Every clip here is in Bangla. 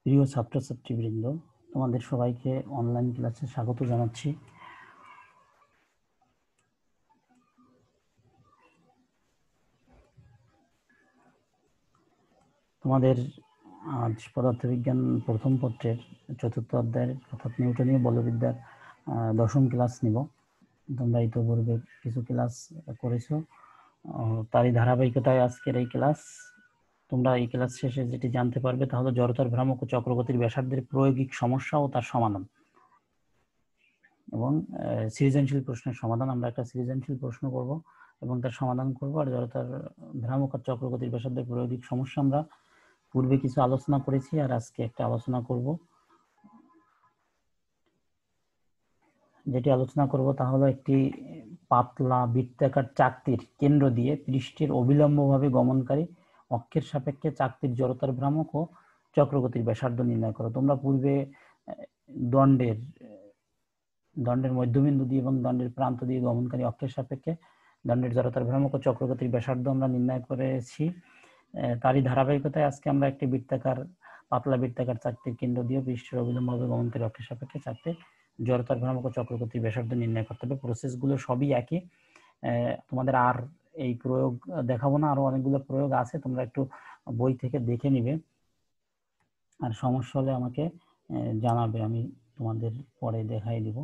প্রিয় ছাত্রছাত্রীবৃন্দ, তোমাদের সবাইকে অনলাইন ক্লাসে স্বাগত জানাচ্ছি। তোমাদের আজ পদার্থবিজ্ঞান প্রথম পত্রের চতুর্থ অধ্যায়ের অর্থাৎ নিউটনীয় বলবিদ্যার দশম ক্লাস নিব। তোমরা ইতিপূর্বে কিছু ক্লাস করেছো, তারই ধারাবাহিকতায় আজকের এই ক্লাস। তোমরা এই ক্লাস শেষে যেটি জানতে পারবে তা হলো জড়তার ভ্রামক ও চক্রগতির ব্যাসার্ধের প্রায়োগিক সমস্যা ও তার সমাধান এবং সৃজনশীল প্রশ্নের সমাধান। আমরা একটা সৃজনশীল প্রশ্ন করব এবং তার সমাধান করব। আর জড়তার ভ্রামক আর চক্রগতির ব্যাসার্ধের প্রায়োগিক সমস্যা আমরা পূর্বে কিছু আলোচনা করেছি, আর আজকে একটা আলোচনা করব। যেটি আলোচনা করব তা হলো একটি পাতলা বৃত্তাকার চাকতির কেন্দ্র দিয়ে পৃষ্ঠের অবিলম্বভাবে গমনকারী অক্ষের সাপেক্ষে চাকতির জড়তার ভ্রামক ও চক্রগতির ব্যাসার্ধ নির্ণয় করো। তোমরা পূর্বে দণ্ডের মধ্যবিন্দু দিয়ে এবং দণ্ডের প্রান্ত দিয়ে গমনকারী অক্ষের সাপেক্ষে দণ্ডের জড়তার ভ্রামক ও চক্রগতির ব্যাসার্ধ আমরা নির্ণয় করেছি। তারই ধারাবাহিকতায় আজকে আমরা একটি পাতলা বৃত্তাকার চাকতির কেন্দ্র দিয়ে পৃষ্ঠের অবিলম্বভাবে গমনকারী অক্ষের সাপেক্ষে চাকতির জড়তার ভ্রামক ও চক্রগতির ব্যাসার্ধ নির্ণয় করতে হবে। প্রসেসগুলো সবই একই। তোমাদের আর এই প্রয়োগ দেখাবো না, আরো অনেকগুলো প্রয়োগ আছে, তোমরা একটু বই থেকে দেখে নিবে। আর সমস্যা হলে আমাকে জানাবে, আমি তোমাদের পরে দেখাই দিব।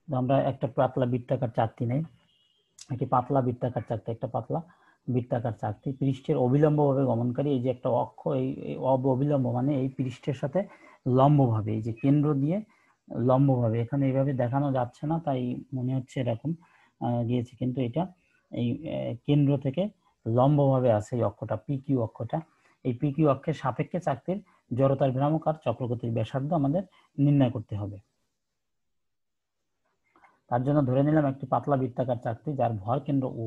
আমরা একটা পাতলা বৃত্তাকার চাকতি নেই, একটি পাতলা বৃত্তাকার চাকতি, একটা পাতলা বৃত্তাকার চাকতি পৃষ্ঠের অবিলম্বভাবে গমনকারী। এই যে একটা অক্ষ, এই অবিলম্ব মানে এই পৃষ্ঠের সাথে লম্বভাবে, এই যে কেন্দ্র দিয়ে লম্বভাবে, এখানে এইভাবে দেখানো যাচ্ছে না তাই মনে হচ্ছে এরকম গিয়েছে, কিন্তু এটা এই কেন্দ্র থেকে লম্বভাবে আছে এই অক্ষটা, পিকিউ অক্ষটা। এই পিকিউ অক্ষের সাপেক্ষে চাকতির জড়তার ভ্রামক আর চক্রগতির ব্যাসার্ধ আমাদের নির্ণয় করতে হবে। তার জন্য ধরে নিলাম একটি পাতলা বৃত্তাকার চাকতি যার ভর কেন্দ্র ও,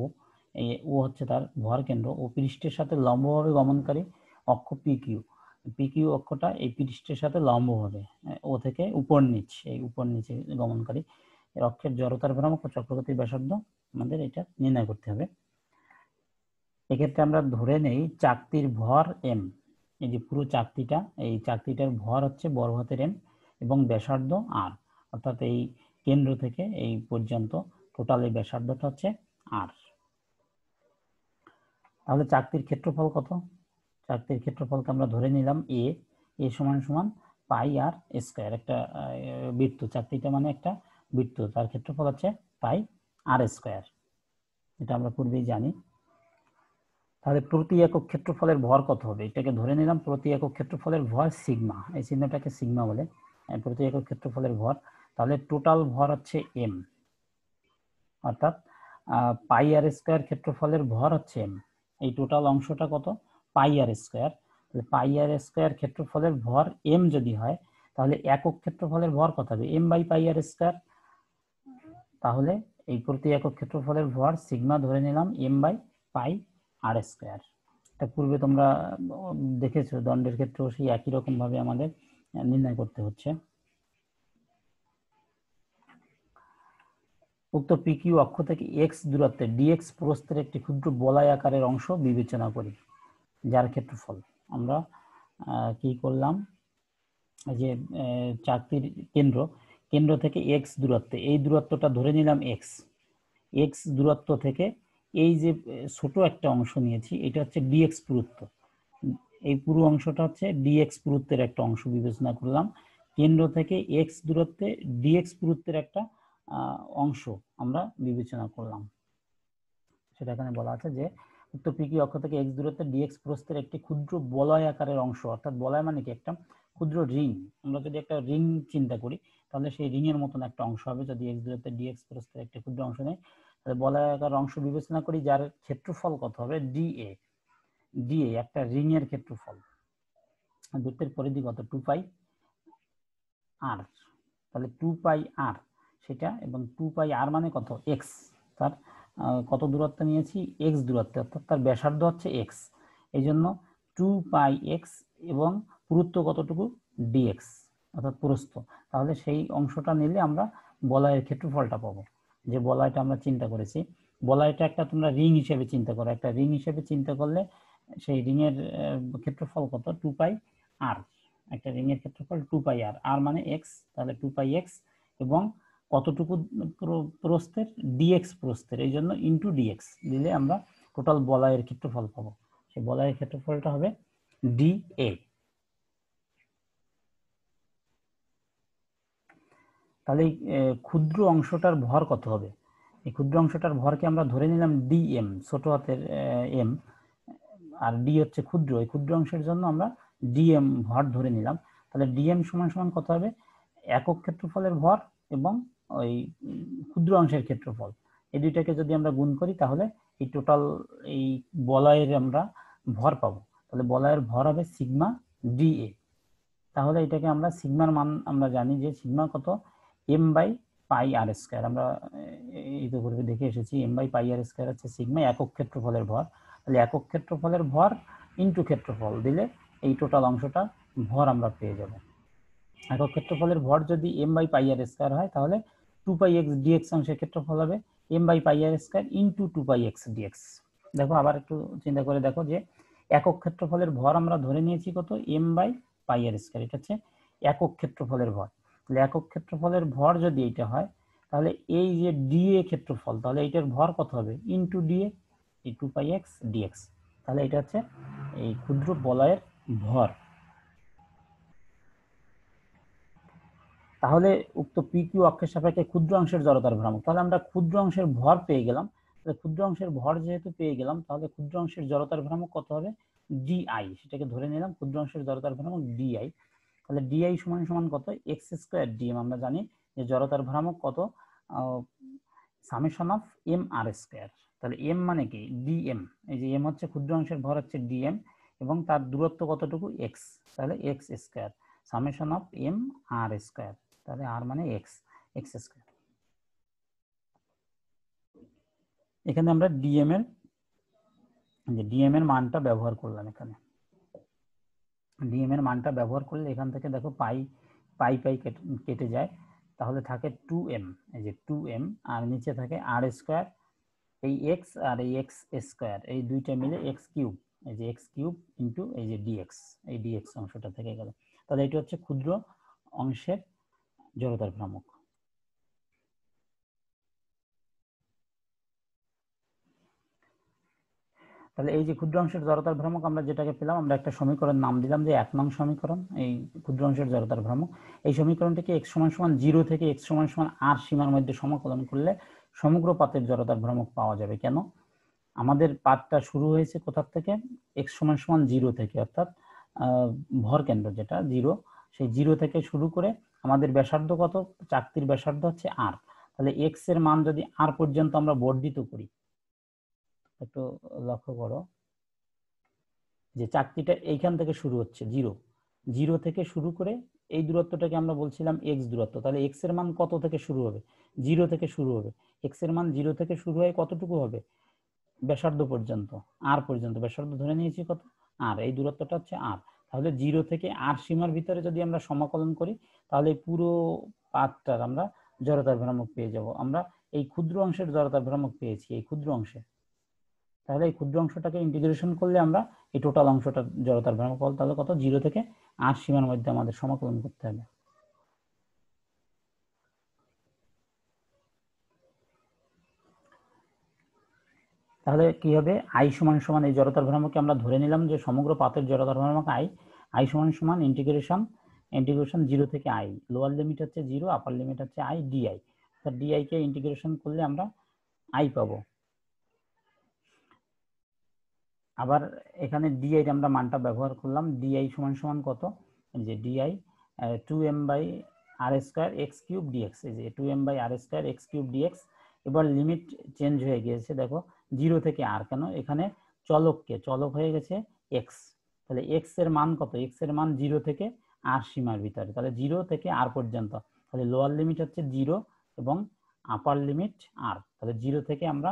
এই ও হচ্ছে তার ভর কেন্দ্র, ও পৃষ্ঠের সাথে লম্বভাবে গমনকারী অক্ষ পিকিউ। পিকিউ অক্ষটা এই পৃষ্ঠের সাথে লম্বভাবে ও থেকে উপর নিচ, এই উপর নিচে গমনকারী এর অক্ষের জড়তার ভ্রামক ও চক্রগতির ব্যাসার্ধ আমাদের এটা নির্ণয় করতে হবে। এক্ষেত্রে আমরা ধরে নেই চাকতির ভর এম। এই যে পুরো চাকতিটা, এই চাকতিটার ভর হচ্ছে বড় হাতের এম এবং ব্যাসার্ধ আর, অর্থাৎ এই কেন্দ্র থেকে এই পর্যন্ত টোটাল এই ব্যাসার্ধটা হচ্ছে আর। তাহলে চাকতির ক্ষেত্রফল কত? চাকতির ক্ষেত্রফলকে আমরা ধরে নিলাম এ সমান সমান পাই আর স্কয়ার। একটা বৃত্ত, চাকতিটা মানে একটা বৃত্ত, তার ক্ষেত্রফল হচ্ছে পাই আর স্কয়ার, এটা আমরা পূর্বেই জানি। তাহলে প্রতি একক ক্ষেত্রফলের ভর কত হবে? এটাকে ধরে নিলাম প্রতি একক ক্ষেত্রফলের ভর সিগমা, এই চিহ্নটাকে সিগমা বলে, প্রতি একক ক্ষেত্রফলের ভর। তাহলে টোটাল ভর হচ্ছে এম, অর্থাৎ পাই আর স্কয়ার ক্ষেত্রফলের ভর হচ্ছে এম। এই টোটাল অংশটা কত? পাই আর স্কয়ার। তাহলে পাই আর স্কয়ার ক্ষেত্রফলের ভর এম যদি হয়, তাহলে একক ক্ষেত্রফলের ভর কত হবে? M by pi r square. তাহলে এই প্রতি একক ক্ষেত্রফলের ভর সিগমা ধরে নিলাম m by pi r square. এটা পূর্বে তোমরা দেখেছো, দণ্ডের ক্ষেত্রেও সেই একই রকম ভাবে আমাদের নির্ণয় করতে হচ্ছে। উক্ত পিকিউ অক্ষ থেকে এক্স দূরত্বে ডিএক্স প্রস্থের একটি ক্ষুদ্র বলয় আকারের অংশ বিবেচনা করি, যার ক্ষেত্রফল আমরা কি করলাম, যে চাকতির কেন্দ্র থেকে এক্স দূরত্বে, এই দূরত্বটা ধরে নিলাম এক্স। এক্স দূরত্ব থেকে এই যে ছোট একটা অংশ নিয়েছি, এটা হচ্ছে ডিএক্স পুরুত্ব। এই পুরো অংশটা হচ্ছে ডিএক্স পুরুত্বের একটা অংশ বিবেচনা করলাম। কেন্দ্র থেকে এক্স দূরত্বে ডিএক্স পুরুত্বের একটা অংশ আমরা বিবেচনা করলাম। সেটা এখানে বলা আছে যে উক্ত পিকিউ অক্ষ থেকে এক্স দূরত্বে ডিএক্স প্রস্থের একটি ক্ষুদ্র বলয় আকারের অংশ, অর্থাৎ বলয় মানে কি? একটা ক্ষুদ্র রিং। আমরা যদি একটা রিং চিন্তা করি, তাহলে সেই রিং এর মতন একটা অংশ হবে যদি এক্স দূরত্বে ডিএক্স প্রস্থের একটি ক্ষুদ্র অংশ নেই। তাহলে বলয় আকার অংশ বিবেচনা করি, যার ক্ষেত্রফল কত হবে? ডিএ। ডিএ একটা রিং এর ক্ষেত্রফল। বৃত্তের পরিধি কত? 2 পাই আর। তাহলে 2 পাই আর সেটা, এবং 2 পাই আর মানে কত? এক্স। তার কত দূরত্ব নিয়েছি? এক্স দূরত্ব, অর্থাৎ তার ব্যাসার্ধ হচ্ছে এক্স। এই জন্য 2 পাই এক্স এবং পুরুত্ব কতটুকু? ডিএক্স, অর্থাৎ প্রস্থ। তাহলে সেই অংশটা নিলে আমরা বলয়ের ক্ষেত্রফলটা পাবো। যে বলয়টা আমরা চিন্তা করেছি, বলয়টা একটা তোমরা রিং হিসেবে চিন্তা করো, একটা রিং হিসেবে চিন্তা করলে সেই রিং এর ক্ষেত্রফল কত? 2 পাই আর, একটা রিং এর ক্ষেত্রফল 2 পাই আর, আর মানে x, তাহলে 2 পাই x এবং কতটুকু প্রস্থের, dx প্রস্থের, এই জন্য ইনটু dx দিলে আমরা টোটাল বলয়ের ক্ষেত্রফল পাবো। সেই বলয়ের ক্ষেত্রফলটা হবে dA। তাহলে এই ক্ষুদ্র অংশটার ভর কত হবে? এই ক্ষুদ্র অংশটার ভরকে আমরা ধরে নিলাম dm, ছোট হাতের m, আর d হচ্ছে ক্ষুদ্র, এই ক্ষুদ্র অংশের জন্য আমরা dm ভর ধরে নিলাম। তাহলে dm সমান সমান কত হবে? একক ক্ষেত্রফলের ভর এবং ওই ক্ষুদ্র অংশের ক্ষেত্রফল, এই দুইটাকে যদি আমরা গুণ করি তাহলে এই টোটাল এই বলয়ের আমরা ভর পাবো। তাহলে বলয়ের ভর হবে সিগমা dA। তাহলে এটাকে আমরা সিগমার মান আমরা জানি যে সিগমা কত, m by pi r square. আমরা এই তো করে দেখে এসেছি m by pi r square হচ্ছে সিগমা একক ক্ষেত্রফলের ভর। তাহলে একক ক্ষেত্রফলের ভর ইনটু ক্ষেত্রফল দিলে এই টোটাল অংশটা ভর আমরা পেয়ে যাব। একক ক্ষেত্রফলের ভর যদি m by pi r square হয় তাহলে 2 পাই x dx অংশের ক্ষেত্রফল হবে m by pi r square into 2 pi x dx। দেখো আবার একটু চিন্তা করে দেখো যে একক ক্ষেত্রফলের ভর আমরা ধরে নিয়েছি কত, m by pi r square, এটা হচ্ছে একক ক্ষেত্রফলের ভর। তাহলে একক ক্ষেত্রফলের ভর যদি এটা হয় তাহলে এই যে dA ক্ষেত্রফল, তাহলে এটার ভর কত হবে, ইনটু dA, এই 2 পাই x dx। তাহলে এটা হচ্ছে এই ক্ষুদ্র বলয়ের ভর। তাহলে উক্ত PQ অক্ষের সাপেক্ষে ক্ষুদ্র অংশের জড়তার ভ্রামক, তাহলে আমরা ক্ষুদ্র অংশের ভর পেয়ে গেলাম। তাহলে ক্ষুদ্র অংশের ভর যেহেতু পেয়ে গেলাম তাহলে ক্ষুদ্র অংশের জড়তার ভ্রামক কত হবে, DI, সেটাকে ধরে নিলাম ক্ষুদ্র অংশের জড়তার ভ্রামক DI। তাহলে DI সমান সমান কত, x স্কয়ার dm। আমরা জানি যে জড়তার ভ্রামক কত, summation of m r square. তাহলে m মানে কি, dm, এই যে m হচ্ছে ক্ষুদ্র অংশের ভর হচ্ছে dm এবং তার দূরত্ব কতটুকু, x, তাহলে x square summation of m r square, তাহলে আর মানে x, x স্কয়ার। এখানে আমরা dm এর মানটা ব্যবহার করলাম। এখানে dm এর মানটা ব্যবহার করলে এখান থেকে দেখো পাই পাই পাই কেটে যায়, তাহলে থাকে 2m, এই যে 2m, আর নিচে থাকে r স্কয়ার, এই x আর এই x স্কয়ার, এই দুইটা মিলে x কিউব, এই যে x কিউব ইনটু এই যে dx, এই dx অংশটা থেকে গেল। তাহলে এটা হচ্ছে ক্ষুদ্র অংশের জড়তার ভ্রামক। তাহলে এই যে ক্ষুদ্র অংশের জড়তার ভ্রামক আমরা যেটাকে পেলাম, আমরা একটা সমীকরণ নাম দিলাম যে 1 নং সমীকরণ, এই ক্ষুদ্র অংশের জড়তার ভ্রামক। এই সমীকরণটিকে x সমান সমান 0 থেকে x সমান সমান r সীমার মধ্যে সমাকলন করলে সমগ্র পাতের জড়তার ভ্রামক পাওয়া যাবে। কেন, আমাদের পাতটা শুরু হয়েছে কোথা থেকে, x সমান সমান 0 থেকে, অর্থাৎ ভর কেন্দ্র যেটা 0, সেই 0 থেকে শুরু করে আমাদের ব্যাসার্ধ কত, চাকতির ব্যাসার্ধ হচ্ছে r। তাহলে x এর মান যদি r পর্যন্ত আমরা বর্ধিত করি, একটু লক্ষ্য করো যে চাকতিটা এইখান থেকে শুরু হচ্ছে 0 থেকে শুরু করে এই দূরত্বটাকে আমরা বলছিলাম x দূরত্ব। তাহলে x এর মান কত থেকে শুরু হবে, 0 থেকে শুরু হবে। x এর মান 0 থেকে শুরু হয়ে কতটুকু হবে, ব্যাসার্ধ পর্যন্ত, r পর্যন্ত, ব্যাসার্ধ ধরে নিয়েছি কত, r, এই দূরত্বটা হচ্ছে r। তাহলে 0 থেকে r সীমার ভিতরে যদি আমরা সমাকলন করি তাহলে পুরো পাতটার আমরা জড়তার ভ্রামক পেয়ে যাব। আমরা এই ক্ষুদ্র অংশের জড়তার ভ্রামক পেয়েছি, এই ক্ষুদ্র অংশে। তাহলে এই ক্ষুদ্র অংশটাকে ইন্টিগ্রেশন করলে আমরা এই টোটাল অংশটা জড়তার ভ্রামক পাবো। তাহলে কত, 0 থেকে r সীমার মধ্যে আমাদের সমাকলন করতে হবে। তাহলে কি হবে, i সমান সমান এই জড়তার ভ্রামককে আমরা ধরে নিলাম যে সমগ্র পাতের জড়তার ভ্রামক i সমান সমান ইন্টিগ্রেশন 0 থেকে i, লোয়ার লিমিট হচ্ছে 0, আপার লিমিট হচ্ছে i di। তো di কে ইন্টিগ্রেশন করলে আমরা i পাবো। আবার এখানে di আমরা মানটা ব্যবহার করলাম, di সমান সমান কত, যে di 2m by r square x cube dx, এই যে 2m by r square x cube dx। এবার লিমিট চেঞ্জ হয়ে গিয়েছে, দেখো 0 থেকে r, কেন, এখানে চলক হয়ে গেছে x। তাহলে x এর মান কত, x এর মান 0 থেকে r সীমার ভিতরে, তাহলে 0 থেকে r পর্যন্ত। তাহলে লোয়ার লিমিট হচ্ছে 0 এবং আপার লিমিট r। তাহলে 0 থেকে আমরা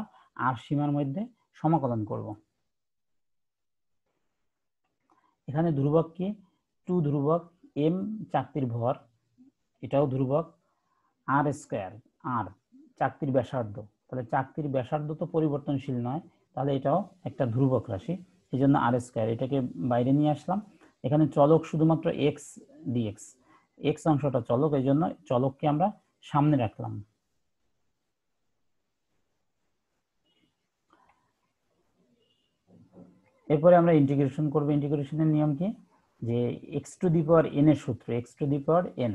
r সীমার মধ্যে সমাকলন করব। এখানে ধ্রুবক কি, 2 ধ্রুবক, m চাকতির ভর, এটাও ধ্রুবক, r স্কয়ার, r চাকতির ব্যাসার্ধ। তাহলে চাকতির ব্যাসার্ধ তো পরিবর্তনশীল নয়, তাহলে এটাও একটা ধ্রুবক রাশি, এই জন্য r স্কয়ার, এটাকে বাইরে নিয়ে আসলাম। এখানে চলক শুধুমাত্র এক্স ডিএক্স, এক্স অংশটা চলক, এই জন্য চলককে আমরা সামনে রাখলাম। এরপরে আমরা ইন্টিগ্রেশন করব। ইন্টিগ্রেশনের নিয়ম কি, যে x to the power n এর সূত্র, x to the power n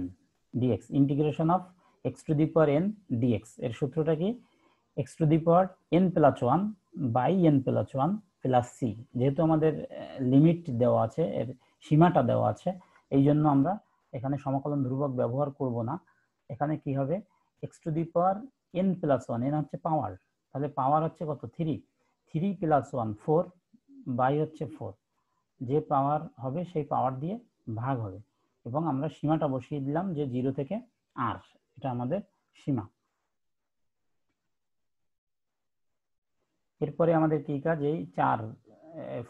dx, integration of x to the power n dx এর সূত্রটা কি, x to the power n plus one by n plus one plus c. যেহেতু আমাদের লিমিট দেওয়া আছে, এর সীমাটা দেওয়া আছে, এই জন্য আমরা এখানে সমাকলন ধ্রুবক ব্যবহার করব না। এখানে কি হবে, x to the power n plus one, N হচ্ছে পাওয়ার, তাহলে পাওয়ার হচ্ছে কত, 3, 3 প্লাস ওয়ান 4 বাই হচ্ছে 4, যে পাওয়ার হবে সেই পাওয়ার দিয়ে ভাগ হবে, এবং আমরা সীমাটা বসিয়ে দিলাম যে 0 থেকে r, এটা আমাদের সীমা। এরপরে আমাদের কি কাজ, এই 4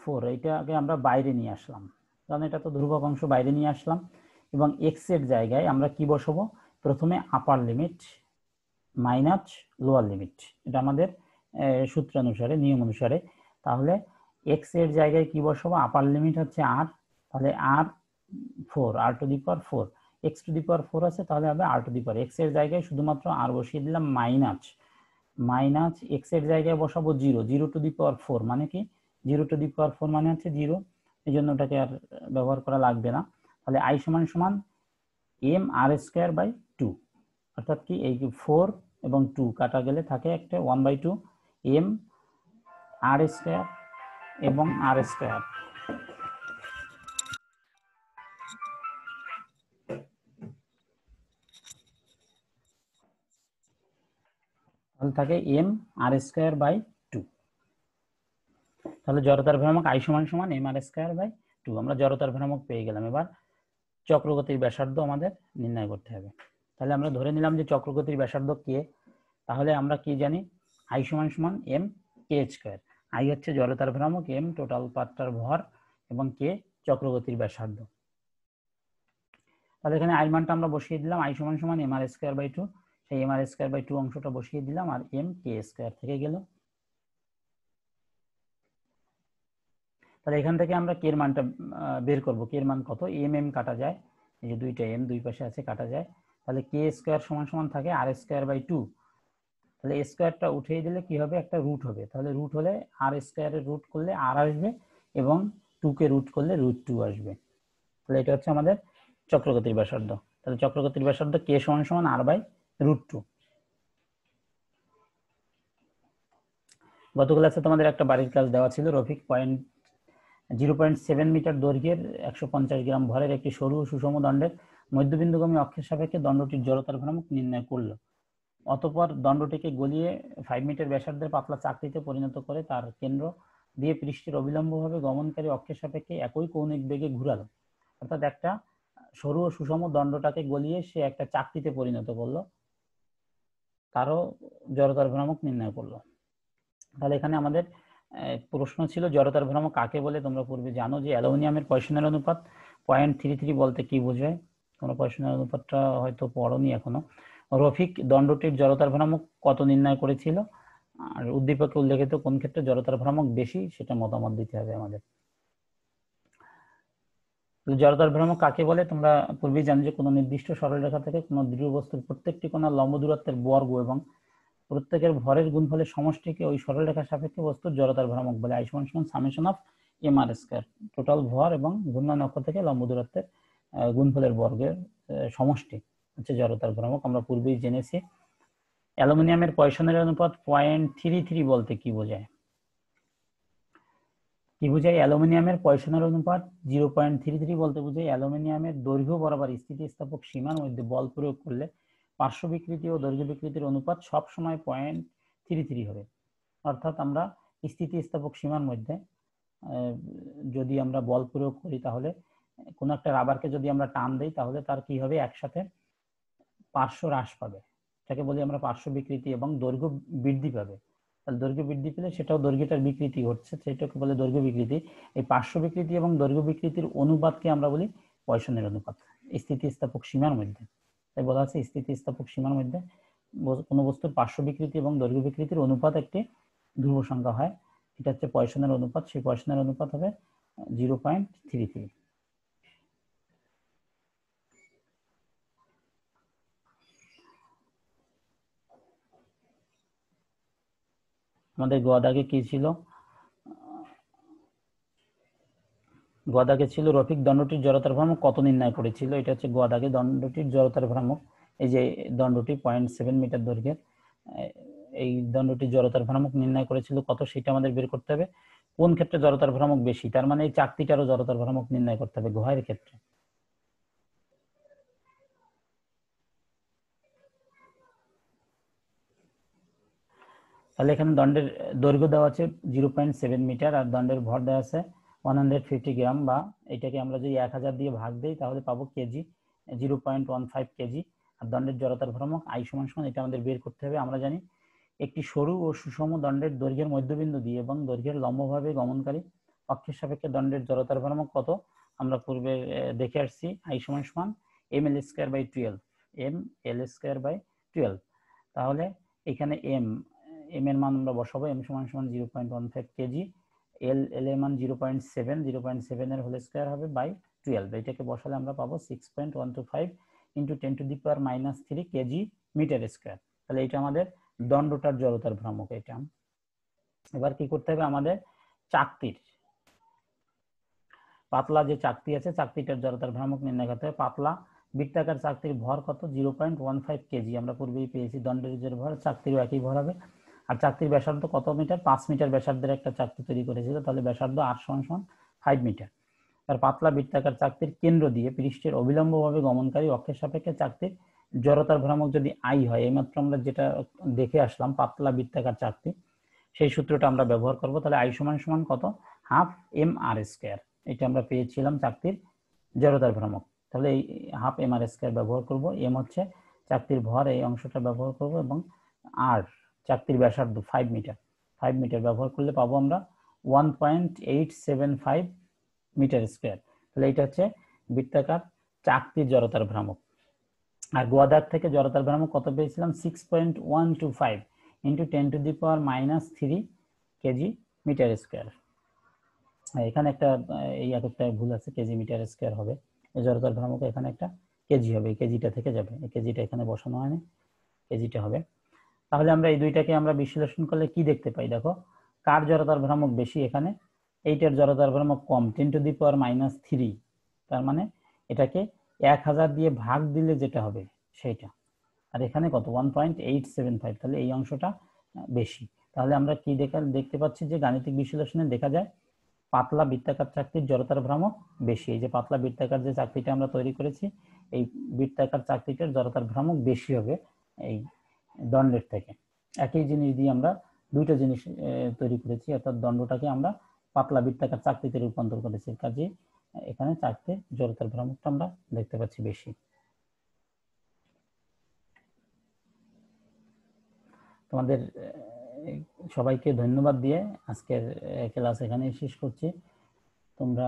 4 এইটাকে আমরা বাইরে নিয়ে আসলাম, কারণ এটা তো ধ্রুবক অংশ, বাইরে নিয়ে আসলাম, এবং এক্স এর জায়গায় আমরা কি বসাবো, প্রথমে আপার লিমিট মাইনাস লোয়ার লিমিট, এটা আমাদের সূত্র অনুসারে, নিয়ম অনুসারে। তাহলে এক্স এর জায়গায় কি বসাবো, আপার লিমিট হচ্ছে r, তাহলে r 4, r to the power 4, x to the power 4 আছে, তাহলে হবে r to the power, x এর জায়গায় শুধুমাত্র r বসিয়ে দিলাম, মাইনাস এক্স এর জায়গায় বসাবো 0, 0 টু দি পাওয়ার 4 মানে কি, 0 টু দি পাওয়ার 4 মানে হচ্ছে 0, এই জন্য ওটাকে আর ব্যবহার করা লাগবে না। তাহলে i সমান সমান m r স্কয়ার বাই 2, অর্থাৎ কি, এই 4 এবং 2 কাটা গেলে থাকে একটা 1/2 m r স্কয়ার এবং r স্কয়ার, তাহলে থাকে m r স্কয়ার বাই 2। তাহলে জড়তার ভ্রামক i সমান সমান m r স্কয়ার বাই 2, আমরা জড়তার ভ্রামক পেয়ে গেলাম। এবার চক্রগতির ব্যাসার্ধ আমাদের নির্ণয় করতে হবে। তাহলে আমরা ধরে নিলাম যে চক্রগতির ব্যাসার্ধ কে, তাহলে আমরা কি জানি, i সমান সমান m k স্কয়ার, i হচ্ছে জড়তার ভ্রামক, m টোটাল পাতটার ভর, এবং k চক্রগতির ব্যাসার্ধ। তাহলে এখানে i এর মানটা আমরা বসিয়ে দিলাম, i সমান সমান m r স্কয়ার বাই 2, সেই m r স্কয়ার বাই 2 অংশটা বসিয়ে দিলাম, আর m k স্কয়ার থেকে গেল। তাহলে এখান থেকে আমরা k এর মানটা বের করব, k এর মান কত, m কাটা যায়, এই যে দুইটা m দুই পাশে আছে, কাটা যায়, তাহলে k স্কয়ার সমান সমান থাকে r স্কয়ার বাই 2, তাহলে স্কয়ারটা উঠিয়ে দিলে কি হবে, একটা রুট হবে, তাহলে রুট হলে r স্কয়ারের রুট করলে r আসবে, এবং 2 কে রুট করলে √2 আসবে। তাহলে এটা হচ্ছে আমাদের চক্রগতির ব্যাসার্ধ। তাহলে চক্রগতির ব্যাসার্ধ k সমান সমান r বাই √2। গত ক্লাসে তোমাদের একটা বাড়ির কাজ দেওয়া ছিল, রফিক 0.7 মিটার দৈর্ঘ্যের 150 গ্রাম ভরের একটি সরু সুষম দণ্ডের মধ্যবিন্দুগামী অক্ষের সাপেক্ষে দণ্ডটির জড়তার ভ্রামক নির্ণয় করলো। অতঃপর দণ্ডটিকে গলিয়ে 5 মিটার ব্যাসার্ধের পাতলা চাকতিতে পরিণত করে তার কেন্দ্র দিয়ে পৃষ্ঠের অবিলম্বভাবে গমনকারী অক্ষের সাপেক্ষে একই কৌণিক বেগে ঘুরালো। অর্থাৎ একটা সরু ও সুষম দণ্ডটাকে গলিয়ে সে একটা চাকতিতে পরিণত করলো, তারও জড়তার ভ্রামক নির্ণয় করলো। তাহলে এখানে আমাদের প্রশ্ন ছিল জড়তার ভ্রামক কাকে বলে। তোমরা পূর্বে জানো যে অ্যালুমিনিয়ামের পয়সনের অনুপাত 0.33 বলতে কি বোঝায়, তোমরা পয়সনের অনুপাতটা হয়তো পড়োনি এখনো। রফিক দণ্ডটির জড়তার ভ্রামক কত নির্ণয় করেছিল, আর উদ্দীপকে উল্লেখিত কোন ক্ষেত্রে জড়তার ভ্রামক বেশি সেটা মতামত দিতে হবে আমাদের। জড়তার ভ্রামক কাকে বলে, তোমরা পূর্বেই জানো যে কোনো নির্দিষ্ট সরলরেখা থেকে কোনো দৃঢ় বস্তুর প্রত্যেকটি কোণার লম্ব দূরত্বের বর্গ এবং প্রত্যেকের ভরের গুণফলের সমষ্টিকে ওই সরলরেখার সাপেক্ষে বস্তুর জড়তার ভ্রামক বলে। i সমান সমান summation of m r square, total ভর এবং ঘূর্ণন অক্ষ থেকে লম্ব দূরত্বের গুণফলের বর্গের সমষ্টি হচ্ছে জড়তার ভ্রামক, আমরা পূর্বেই জেনেছি। অ্যালুমিনিয়ামের পয়সনের অনুপাত 0.33 বলতে কি বোঝায়, অ্যালুমিনিয়ামের পয়সনের অনুপাত 0.33 বলতে বোঝায় অ্যালুমিনিয়ামের দৈর্ঘ্য বরাবর স্থিতিস্থাপক সীমার মধ্যে বল প্রয়োগ করলে পার্শ্ব বিকৃতি ও দৈর্ঘ্য বিকৃতির অনুপাত সব সময় 0.33 হবে। অর্থাৎ আমরা স্থিতিস্থাপক সীমার মধ্যে যদি আমরা বল প্রয়োগ করি, তাহলে কোন একটা রাবারকে যদি আমরা টান দেই, তাহলে তার কি হবে, একসাথে পার্শ্ব হ্রাস পাবে, এটাকে বলি আমরা পার্শ্ব বিকৃতি, এবং দৈর্ঘ্য বৃদ্ধি পাবে। তাহলে দৈর্ঘ্য বৃদ্ধি পেলে সেটাও দৈর্ঘ্যটার বিকৃতি ঘটছে, সেটাকে বলে দৈর্ঘ্য বিকৃতি। এই পার্শ্ব বিকৃতি এবং দৈর্ঘ্য বিকৃতির অনুপাতকে আমরা বলি পয়সনের অনুপাত স্থিতিস্থাপক সীমার মধ্যে। তাই বলা আছে স্থিতিস্থাপক সীমার মধ্যে কোনো বস্তুর পার্শ্ব বিকৃতি এবং দৈর্ঘ্য বিকৃতির অনুপাত একটি ধ্রুব সংখ্যা হয়, এটা হচ্ছে পয়সনের অনুপাত। সেই পয়সনের অনুপাত হবে 0.33। আমাদের গোয়াদাগে কি ছিল, গোয়াদাগে ছিল রফিক দণ্ডটির জড়তার ভ্রামক কত নির্ণয় করেছিল। এটা হচ্ছে গোয়াদাগে দণ্ডটির জড়তার ভ্রামক। এই যে দণ্ডটি 0.7 মিটার দৈর্ঘ্যের, এই দণ্ডটির জড়তার ভ্রামক নির্ণয় করেছিল কত, সেটা আমাদের বের করতে হবে। কোন ক্ষেত্রে জড়তার ভ্রামক বেশি, তার মানে এই চাকতিটারও জড়তার ভ্রামক নির্ণয় করতে হবে গুহায়ের ক্ষেত্রে। তাহলে এখানে দণ্ডের দৈর্ঘ্য দেওয়া আছে 0.7 মিটার আর দণ্ডের ভর দেওয়া আছে 150 গ্রাম, বা এটাকে আমরা যদি 1000 দিয়ে ভাগ দেই তাহলে পাবো কেজি, 0.15 কেজি। আর দণ্ডের জড়তার ভ্রামক I সমান এটা আমাদের বের করতে হবে। আমরা জানি একটি সরু ও সুষম দণ্ডের দৈর্ঘ্যের মধ্যবিন্দু দিয়ে এবং দৈর্ঘ্যের লম্বভাবে গমনকারী অক্ষের সাপেক্ষে দণ্ডের জড়তার ভ্রামক কত আমরা পূর্বে দেখে আসছি। I সমান ml²/12, ml²/12। তাহলে এখানে এম এর মান আমরা বসাবো, m সমান 0.15 কেজি, এল এর মান 0.7 এর হোল স্কয়ার হবে বাই 12। এটাকে বসালে আমরা পাবো 6.125 ইন্টু 10⁻³ কেজি মিটার স্কয়ার। তাহলে এটা আমাদের দণ্ডটার জড়তার ভ্রামক। এটা এবার কি করতে হবে, আমাদের চাকতির পাতলা যে চাকতি আছে চাকতিটার জড়তার ভ্রামক নির্ণয় করতে হবে। পাতলা বৃত্তাকার চাকতির ভর কত, 0.15 কেজি। আমরা পূর্বেই পেয়েছি দণ্ডের যে ভর, চাকতিরও একই ভর হবে। আর চাকতির ব্যাসার্ধ কত মিটার, 5 মিটার ব্যাসার্ধের একটা চাকতি তৈরি করেছিল, তাহলে ব্যাসার্ধ R = 5 মিটার। আর পাতলা বৃত্তাকার চাকতির কেন্দ্র দিয়ে পৃষ্ঠের অবিলম্বভাবে গমনকারী অক্ষের সাপেক্ষে চাকতির জড়তার ভ্রামক যদি I হয়, এইমাত্র আমরা যেটা দেখে আসলাম পাতলা বৃত্তাকার চাকতি, সেই সূত্রটা আমরা ব্যবহার করব। তাহলে I সমান কত, হাফ mr²। এটা আমরা পেয়েছিলাম চাকতির জড়তার ভ্রামক। তাহলে এই হাফ mr² ব্যবহার করব। m হচ্ছে চাকতির ভর, এই অংশটা ব্যবহার করব, এবং r চাকতির ব্যাসার্ধ 5 মিটার, 5 মিটার ব্যবহার করলে পাবো আমরা 1.875 মিটার স্কয়ার। তাহলে এটা হচ্ছে বৃত্তাকার চাকতির জড়তার ভ্রামক। আর গোয়াদাগ থেকে জড়তার ভ্রামক কত পেয়েছিলাম, 6.125 ইন্টু 10⁻³ কেজি মিটার স্কয়ার। এখানে একটা এই এককটায় ভুল আছে, কেজি মিটার স্কয়ার হবে। এই জড়তার ভ্রামক এখানে একটা কেজি হবে, এই কেজিটা থেকে যাবে, এই কেজিটা এখানে বসানো হয়নি, কেজিটা হবে। তাহলে আমরা এই দুইটাকে আমরা বিশ্লেষণ করলে কি দেখতে পাই, দেখো কার জড়তার ভ্রামক বেশি, এখানে এইটার জড়তার ভ্রামক কম, 10⁻³ তার মানে এটাকে 1000 দিয়ে ভাগ দিলে যেটা হবে সেইটা। আর এখানে কত, 1.875, তাহলে এই অংশটা বেশি। তাহলে আমরা কি দেখতে পাচ্ছি যে গাণিতিক বিশ্লেষণে দেখা যায় পাতলা বৃত্তাকার চাকতির জড়তার ভ্রামক বেশি। এই যে পাতলা বৃত্তাকার যে চাকতিটা আমরা তৈরি করেছি, এই বৃত্তাকার চাকতিটার জড়তার ভ্রামক বেশি হবে এই দণ্ডের থেকে। একই জিনিস দিয়ে আমরা দুইটা জিনিস তৈরি করেছি, অর্থাৎ দণ্ডটাকে আমরা পাতলা বৃত্তাকার চাকতিতে রূপান্তর করেছি, কাজে এখানে চাকতির জড়তার ভ্রামকটা আমরা দেখতে পাচ্ছি বেশি। তোমাদের সবাইকে ধন্যবাদ দিয়ে আজকের ক্লাস এখানেই শেষ করছি। তোমরা